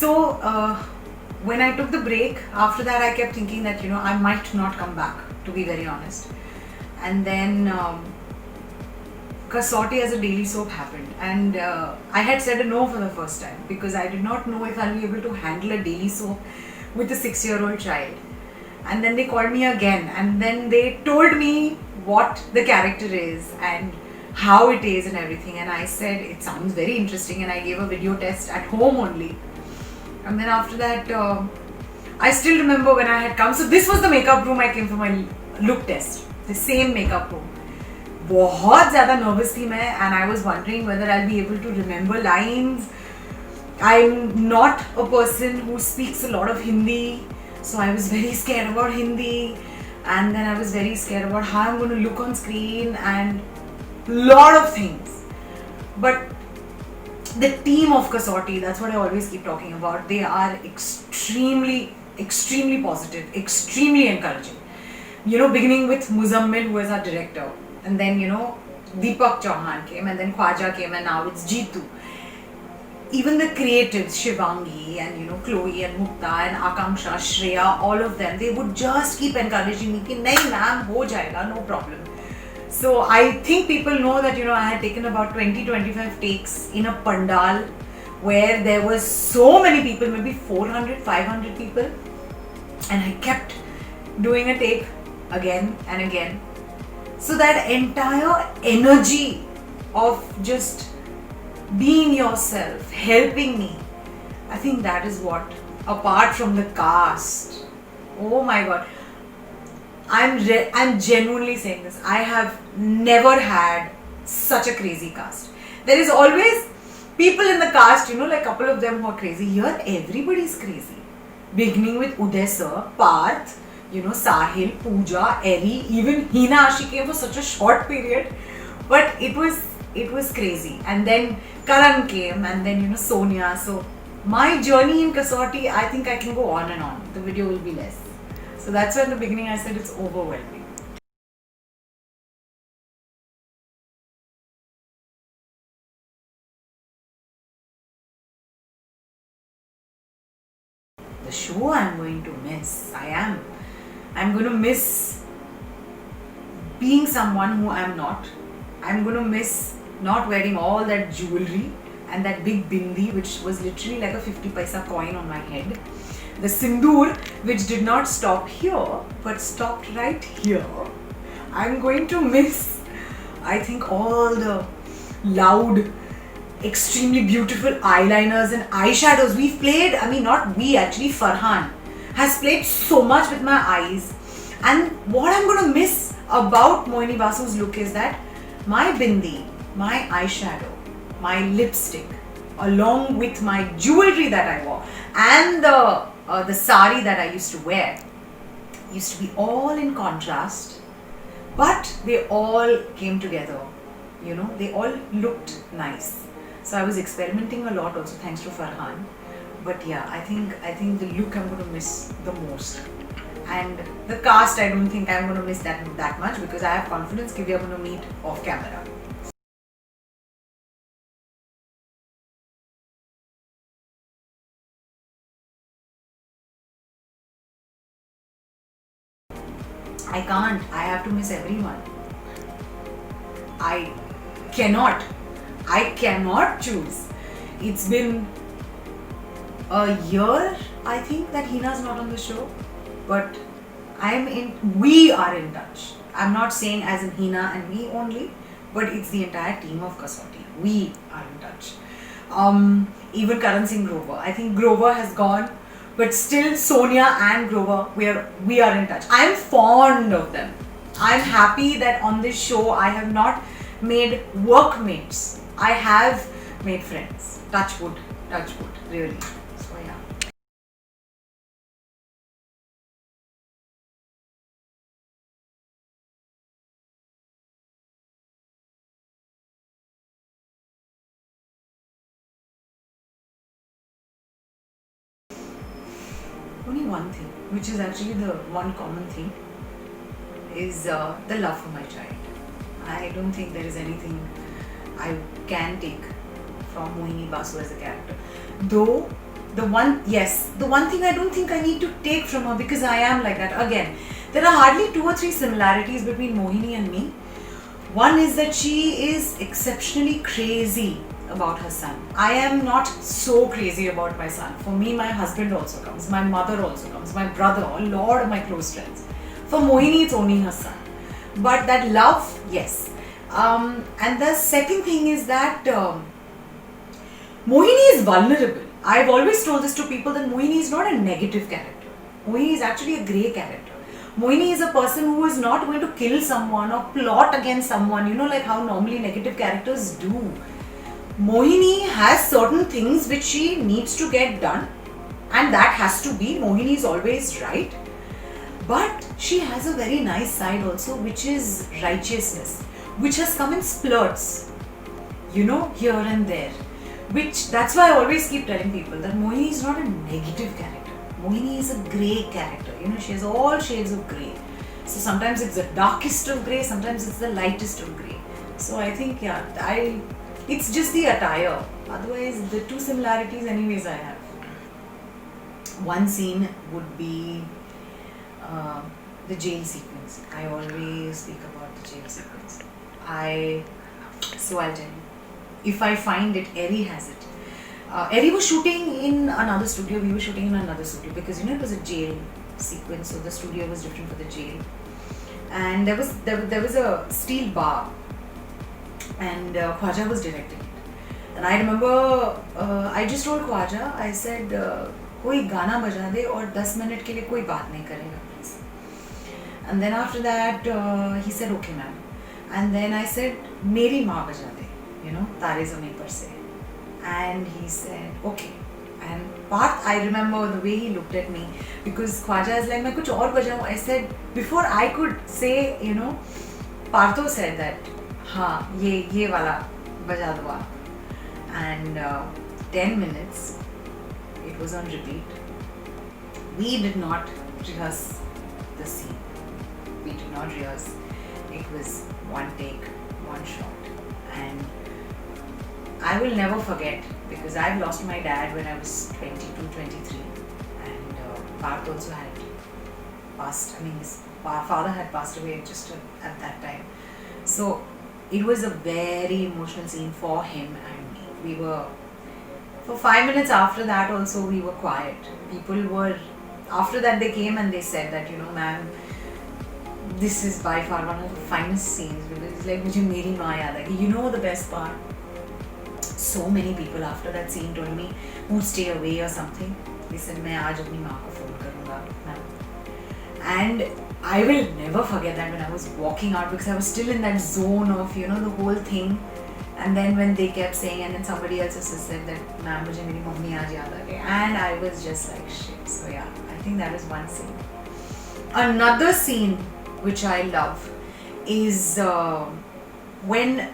So when I took the break, after that I kept thinking that I might not come back, to be very honest. And then Kasauti as a daily soap happened, and I had said a no for the first time because I did not know if I'll be able to handle a daily soap with a 6-year-old child. And then they called me again, and then they told me what the character is and how it is and everything, and I said it sounds very interesting, and I gave a video test at home only. And then after that I still remember when I had come, so this was the makeup room I came for my look test, the same makeup room. बहुत ज़्यादा nervous थी मैं, and I was wondering whether I'll be able to remember lines. I'm not a person who speaks a lot of Hindi, so I was very scared about Hindi, and then I was very scared about how I'm going to look on screen and lot of things. But the team of Kasauti, that's what I always keep talking about, they are extremely positive, extremely encouraging. Beginning with Muzammil, who is our director, and then Deepak Chauhan came, and then Khwaja came, and now it's Jeetu. Even the creatives, Shivangi and Chloe and Mukta and Akanksha, Shreya, all of them, they would just keep encouraging me ki nahi ma'am, ho jayega, no problem. So I think people know that I had taken about 20-25 takes in a pandal where there was so many people, maybe 400-500 people, and I kept doing a take again and again. So that entire energy of just being yourself, helping me, I think that is what, apart from the cast, oh my god, I'm genuinely saying this, I have never had such a crazy cast. There is always people in the cast, like a couple of them who are crazy. Here everybody is crazy, beginning with Uday sir, Parth, Sahil, Pooja, Eri, even Hina. She came for such a short period, but it was crazy. And then Karan came, and then Sonia. So my journey in Kasauti, I think I can go on and on. The video will be less. So that's why in the beginning I said it's overwhelming. The show I'm going to miss. I'm going to miss being someone who I'm not. I'm going to miss not wearing all that jewelry and that big bindi, which was literally like a 50 paisa coin on my head. The sindoor, which did not stop here, but stopped right here. I'm going to miss, I think, all the loud, extremely beautiful eyeliners and eyeshadows. We've played, not we, actually Farhan has played so much with my eyes. And what I'm going to miss about Mohini Basu's look is that my bindi, my eyeshadow, my lipstick, along with my jewelry that I wore, and the sari that I used to wear, used to be all in contrast, but they all came together. They all looked nice. So I was experimenting a lot also, thanks to Farhan. But yeah, I think the look I'm going to miss the most. And the cast, I don't think I'm going to miss that much, because I have confidence that we are going to meet off camera. I can't. I have to miss everyone. I cannot choose. It's been a year, I think, that Hina's not on the show, but we are in touch. I'm not saying as in Hina and me only, but it's the entire team of Kasauti. We are in touch. Even Karan Singh Grover. I think Grover has gone, but still Sonia and Grover, we are in touch. I'm fond of them. I'm happy that on this show I have not made workmates. I have made friends. Touch wood, really. So yeah. Only one thing, which is actually the one common thing, is the love for my child. I don't think there is anything I can take from Mohini Basu as a character. Though the one thing I don't think I need to take from her, because I am like that. Again, there are hardly 2 or 3 similarities between Mohini and me. One is that she is exceptionally crazy about her son. I am not so crazy about my son. For me, my husband also comes, my mother also comes, my brother, a lot of my close friends. For Mohini, it's only her son. But that love, yes. And the second thing is that Mohini is vulnerable. I've always told this to people that Mohini is not a negative character. Mohini is actually a grey character. Mohini is a person who is not going to kill someone or plot against someone, you know, like how normally negative characters do. Mohini has certain things which she needs to get done, and that has to be, Mohini is always right. But she has a very nice side also, which is righteousness, which has come in splurts, you know, here and there. That's why I always keep telling people that Mohini is not a negative character. Mohini is a grey character, you know, she has all shades of grey. So sometimes it's the darkest of grey, sometimes it's the lightest of grey. So I think, yeah, it's just the attire. Otherwise, the 2 similarities anyways I have. One scene would be the jail sequence. I always speak about the jail sequence. So I'll tell you. If I find it, Eri has it. Eri was shooting in another studio, we were shooting in another studio, because you know it was a jail sequence, so the studio was different for the jail. And there was a steel bar, and Khwaja was directing it. And I remember I just told Khwaja, I said, कोई गाना बजा दे और 10 minute के लिए कोई बात नहीं करेगा please. And then after that he said, okay ma'am. And then I said, मेरी माँ बजा दे, you know, तारे ज़मीन पर से. And he said, okay. And Parth, I remember the way he looked at me, because Khwaja is like, मैं कुछ और बजाऊँ. I said, before I could say, you know, Partho said that, हाँ, ये वाला बजा दो आप. And 10 minutes, it was on repeat. We did not rehearse the scene. We did not rehearse. It was one take, one shot. And I will never forget, because I've lost my dad when I was 22, 23. And Parth also had passed. I mean, his father had passed away just at that time. So it was a very emotional scene for him and me. We were, for 5 minutes after that also, we were quiet. People were, after that they came and they said that, you know, ma'am, this is by far one of the finest scenes. It's like, mujhe meri maa yaad aa gayi. You know the best part? So many people after that scene told me, who'd stay away or something. They said, मैं आज अपनी माँ को phone करूँगा, ma'am. And I will never forget that when I was walking out, because I was still in that zone of, you know, the whole thing. And then when they kept saying, and then somebody else also said that, ma'am, mujhe meri mummy aaj yaad aa gayi. And I was just like, shit. So yeah, I think that is one scene. Another scene which I love is when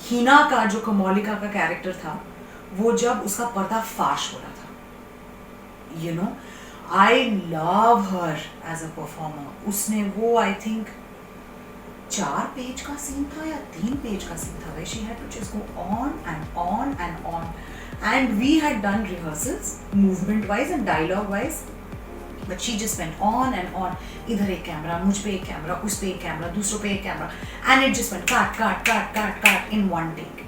हीना का जो कमौलिका का character था, वो जब उसका पर्दाफाश हो रहा था, you know, I love her as a performer. उसने वो I think 4 पेज का सीन था या 3 पेज का सीन था, where she had to just go on and on and on. And we had done rehearsals, movement wise and dialogue wise, but she just went on and on. इधर एक camera, मुझ पे एक camera, उस पे एक camera, दूसरों पे एक camera, and it just went cut in one take.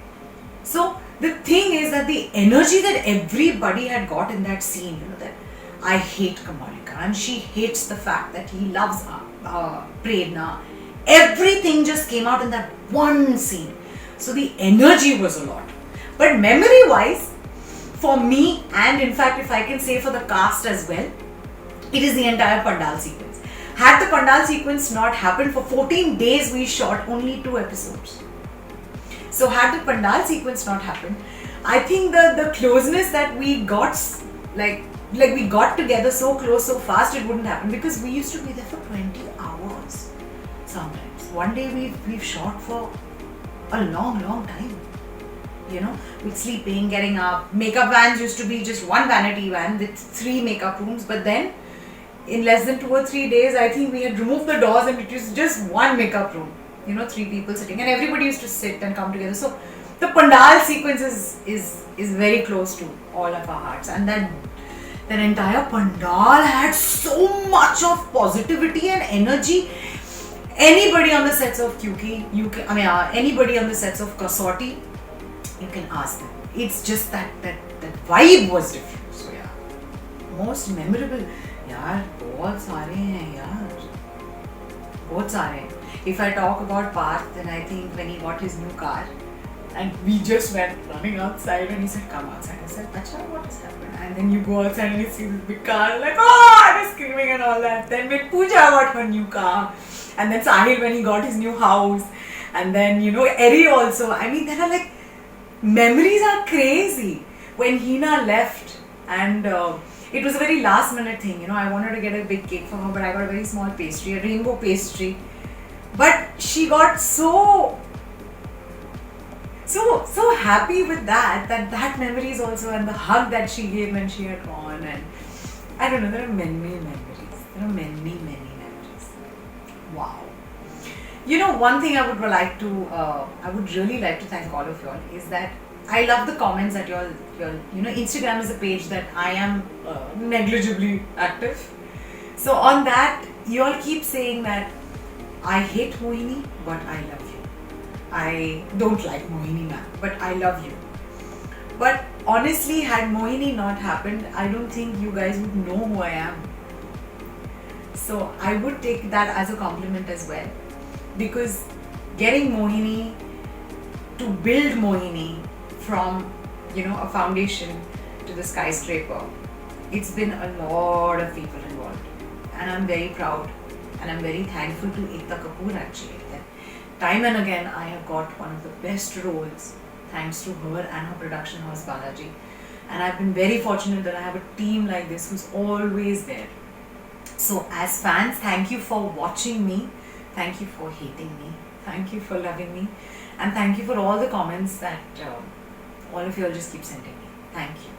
So the thing is that the energy that everybody had got in that scene, you know, that I hate Kamalika and she hates the fact that he loves Prerna. Everything just came out in that one scene. So the energy was a lot. But memory wise, for me, and in fact if I can say for the cast as well, it is the entire Pandal sequence. Had the Pandal sequence not happened, for 14 days we shot only 2 episodes. So had the Pandal sequence not happened, I think the closeness that we got, like we got together so close so fast, it wouldn't happen, because we used to be there for 20 hours sometimes. One day we've shot for a long time. You know, with sleeping, getting up. Makeup vans used to be just one vanity van with 3 makeup rooms, but then in less than 2 or 3 days, I think we had removed the doors and it was just one makeup room. You know, 3 people sitting, and everybody used to sit and come together. So the Pandal sequence is very close to all of our hearts, and that That entire pandal had so much of positivity and energy. Anybody on the sets of Kyuki, anybody on the sets of Kasauti, you can ask them. It's just that vibe was different. So yeah, most memorable. यार बहुत सारे हैं यार, बहुत सारे हैं. If I talk about Parth, then I think when he got his new car, and we just went running outside, and he said, "Come outside." I said, "Acha, what has happened?" And then you go outside and you see this big car, like, oh, I was screaming and all that. Then when Pooja got her new car, and then Sahil when he got his new house, and then Eri also. I mean, there are like memories are crazy. When Hina left, and it was a very last minute thing. I wanted to get a big cake for her, but I got a very small pastry, a rainbow pastry. But she got so happy with that memories also, and the hug that she gave when she had gone, and I don't know, there are many memories. Many memories. Wow. One thing I would really like to thank all of y'all is that I love the comments that y'all Instagram is a page that I am negligibly active. So on that, y'all keep saying that I hate Mohini, but I love you. I don't like Mohini ma'am, but I love you. But honestly, had Mohini not happened, I don't think you guys would know who I am. So I would take that as a compliment as well, because getting Mohini, to build Mohini from a foundation to the skyscraper, it's been a lot of people involved, and I'm very proud and I'm very thankful to Ekta Kapoor actually, that time and again I have got one of the best roles thanks to her and her production house Balaji, and I've been very fortunate that I have a team like this who's always there. So as fans, thank you for watching me, thank you for hating me, thank you for loving me, and thank you for all the comments that all of you all just keep sending me. Thank you.